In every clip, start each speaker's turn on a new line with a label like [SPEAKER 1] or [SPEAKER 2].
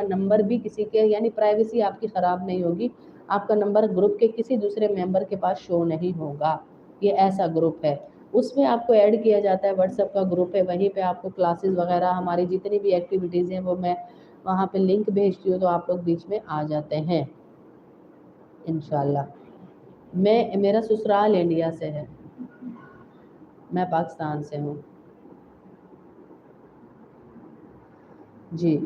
[SPEAKER 1] Number بھی کسی کے یعنی پرائیویسی آپ کی خراب نہیں ہوگی، آپ کا نمبر گروپ کے کسی دوسرے ممبر کے پاس شو نہیں ہوگا. یہ ایسا گروپ ہے، اس میں آپ کو ایڈ کیا جاتا ہے، واٹس ایپ کا گروپ ہے، وہیں پہ آپ کو کلاسز وغیرہ ہماری جتنی بھی ایکٹیویٹیز ہیں وہ میں وہاں پہ لنک بھیجتی ہوں، تو آپ لوگ بیچ میں آ جاتے ہیں انشاءاللہ. میرا سسرال انڈیا سے ہے، میں پاکستان سے ہوں. جی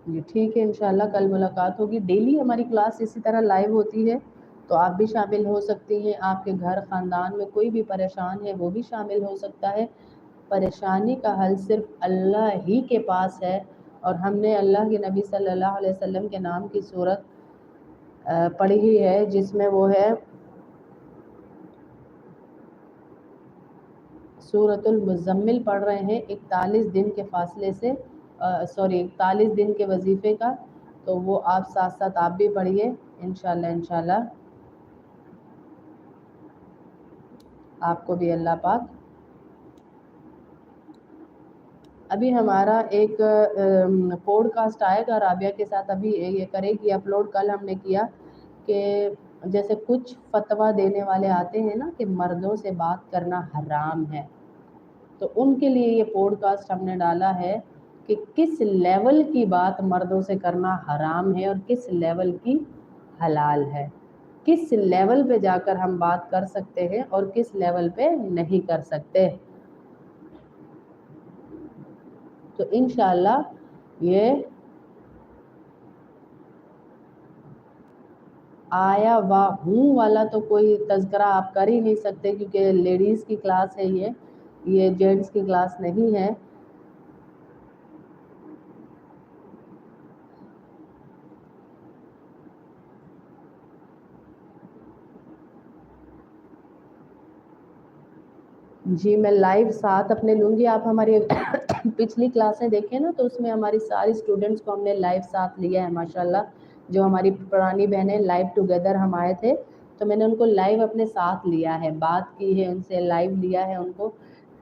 [SPEAKER 1] جی ٹھیک ہے، انشاءاللہ کل ملاقات ہوگی. ڈیلی ہماری کلاس اسی طرح لائیو ہوتی ہے، تو آپ بھی شامل ہو سکتی ہیں. آپ کے گھر خاندان میں کوئی بھی پریشان ہے وہ بھی شامل ہو سکتا ہے. پریشانی کا حل صرف اللہ ہی کے پاس ہے، اور ہم نے اللہ کے نبی صلی اللہ علیہ وسلم کے نام کی سورت پڑھی ہی ہے، جس میں وہ ہے سورۃ المزمل پڑھ رہے ہیں 41 دن کے فاصلے سے 41 دن کے وظیفے کا. تو وہ آپ ساتھ ساتھ آپ بھی پڑھیے انشاءاللہ آپ کو بھی اللہ پاک. ابھی ہمارا ایک پوڈ کاسٹ آئے گا رابعہ کے ساتھ، ابھی یہ کرے گی اپلوڈ. کل ہم نے کیا کہ جیسے کچھ فتویٰ دینے والے آتے ہیں نا کہ مردوں سے بات کرنا حرام ہے، تو ان کے لیے یہ پوڈ کاسٹ ہم نے ڈالا ہے کہ کس لیول کی بات مردوں سے کرنا حرام ہے اور کس لیول کی حلال ہے، کس لیول پہ جا کر ہم بات کر سکتے ہیں اور کس لیول پہ نہیں کر سکتے. تو انشاءاللہ یہ آیا ہوں والا تو کوئی تذکرہ آپ کر ہی نہیں سکتے، کیونکہ لیڈیز کی کلاس ہے، یہ جینٹس کی کلاس نہیں ہے. جی میں لائیو ساتھ اپنے لوں گی. آپ ہماری پچھلی کلاسیں دیکھیں نا، تو اس میں ہماری ساری اسٹوڈنٹس کو ہم نے لائیو ساتھ لیا ہے ماشاءاللہ. جو ہماری پرانی بہنیں لائیو ٹوگیدر ہم آئے تھے، تو میں نے ان کو لائیو اپنے ساتھ لیا ہے، بات کی ہے ان سے، لائیو لیا ہے ان کو.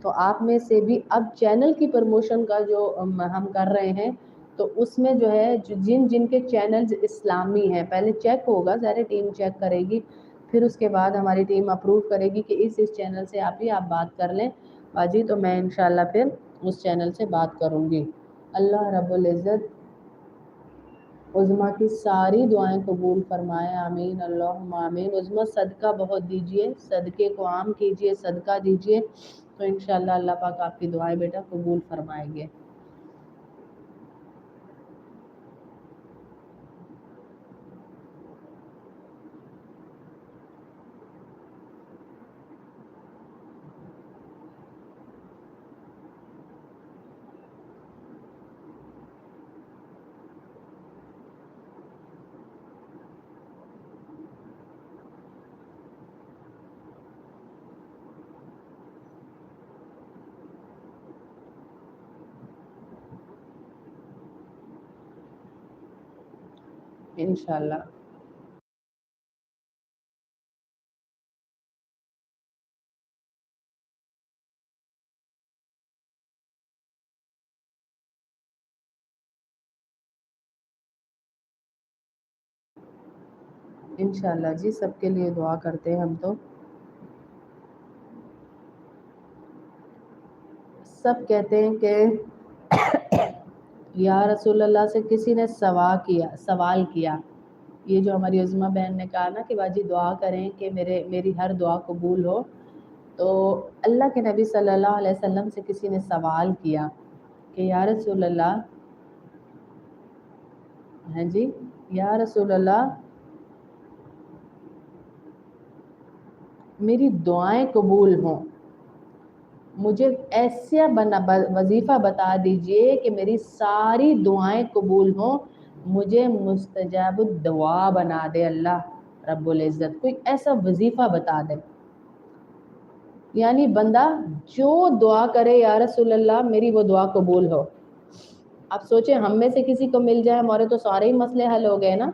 [SPEAKER 1] تو آپ میں سے بھی اب چینل کی پروموشن کا جو ہم کر رہے ہیں، تو اس میں جو ہے جن کے چینلز اسلامی ہیں، پہلے چیک ہوگا، ظاہر ٹیم چیک کرے گی، پھر اس کے بعد ہماری ٹیم اپروو کرے گی کہ اس چینل سے آپ بات کر لیں باجی، تو میں انشاءاللہ پھر اس چینل سے بات کروں گی. اللہ رب العزت عظمیٰ کی ساری دعائیں قبول فرمائے، آمین اللہم آمین. عظمیٰ صدقہ بہت دیجئے، صدقے کو عام کیجئے، صدقہ دیجئے، تو انشاءاللہ اللہ پاک آپ کی دعائیں بیٹا قبول فرمائیں گے. انشاءاللہ انشاءاللہ جی، سب کے لیے دعا کرتے ہیں ہم. تو سب کہتے ہیں کہ یا رسول اللہ سے کسی نے سوال کیا. یہ جو ہماری عظمیٰ بہن نے کہا نا کہ باجی دعا کریں کہ میری ہر دعا قبول ہو، تو اللہ کے نبی صلی اللہ علیہ وسلم سے کسی نے سوال کیا کہ یا رسول اللہ، ہاں جی، یا رسول اللہ میری دعائیں قبول ہوں، مجھے ایسا وظیفہ بتا دیجئے کہ میری ساری دعائیں قبول ہوں، مجھے مستجاب الدعا بنا دے اللہ رب العزت. کوئی ایسا وظیفہ بتا دے، یعنی بندہ جو دعا کرے یا رسول اللہ میری وہ دعا قبول ہو. آپ سوچیں ہم میں سے کسی کو مل جائے ہمارے تو سارے ہی مسئلے حل ہو گئے نا.